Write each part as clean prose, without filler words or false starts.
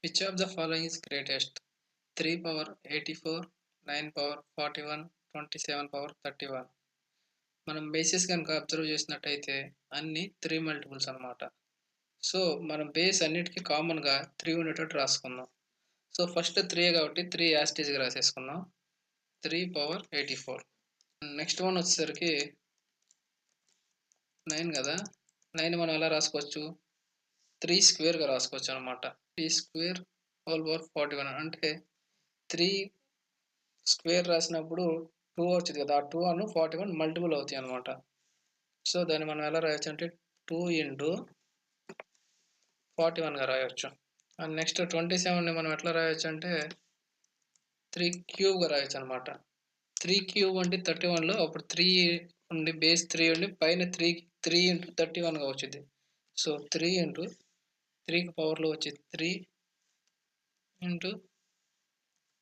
Which of the following is greatest? 3 power 84, 9 power 41, 27 power 31. మనం bases కనుక observe చేసినట్టయితే అన్ని 3 మల్టిపుల్స్ అనమాట. సో మనం బేస్ అన్నిటికీ కామన్గా 3 ఉండేటట్టు రాసుకుందాం. సో ఫస్ట్ 3 కాబట్టి 3 యాస్టీజ్గా రాసేసుకుందాం. 3 పవర్ 84. నెక్స్ట్ వన్ వచ్చేసరికి 9 కదా, 9 మనం ఎలా రాసుకోవచ్చు? 3 స్క్వేర్గా రాసుకోవచ్చు అనమాట. 3 స్క్వేర్ హోల్ పవర్ 41 అంటే 3 స్క్వేర్ రాసినప్పుడు 2 వచ్చింది కదా, ఆ 2 అను 41 మల్టిపుల్ అవుతాయి అనమాట. సో దాన్ని మనం ఎలా రాయొచ్చు అంటే 2 ఇంటూ 41గా రాయొచ్చు. అండ్ నెక్స్ట్ 27ని మనం ఎట్లా రాయొచ్చు అంటే 3 క్యూబ్గా రాయొచ్చు అనమాట. 3 క్యూబ్ అంటే 31లో అప్పుడు 3 ఉండి బేస్ 3 ఉండి పైన 3 ఇంటూ 31గా వచ్చింది. సో 3 ఇంటూ 3కి పవర్లో వచ్చి 3 ఇంటూ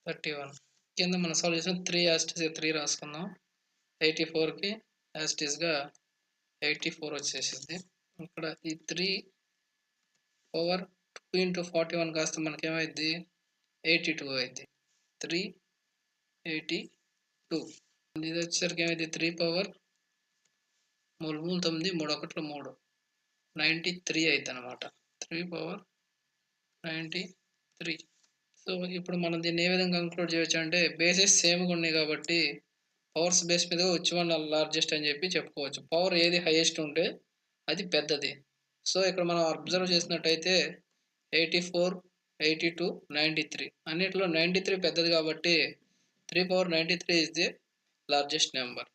31. కింద మన సొల్యూషన్ 3 యాస్టీస్గా 3 రాసుకుందాం. 84కి యాస్టీస్గా 84 వచ్చేసింది. ఇక్కడ ఈ 3 పవర్ 2 ఇంటూ 41 కాస్త మనకేమైంది 82 అయింది. 382. ఇది వచ్చేసరికి ఏమైంది 3 పవర్ 3 3 9 3 1 3 93 అవుతుంది అనమాట. 3 పవర్ 93. సో ఇప్పుడు మనం దీన్ని ఏ విధంగా కంక్లూడ్ చేయొచ్చు అంటే బేసెస్ సేమ్గా ఉన్నాయి కాబట్టి పవర్స్ బేస్ మీద విచ్ వన్ లార్జెస్ట్ అని చెప్పి చెప్పుకోవచ్చు. పవర్ ఏది హైయెస్ట్ ఉంటే అది పెద్దది. సో ఇక్కడ మనం అబ్జర్వ్ చేసినట్టయితే 84, 82, 93 అన్నిట్లో 93 పెద్దది కాబట్టి 3 power 93 is the largest number.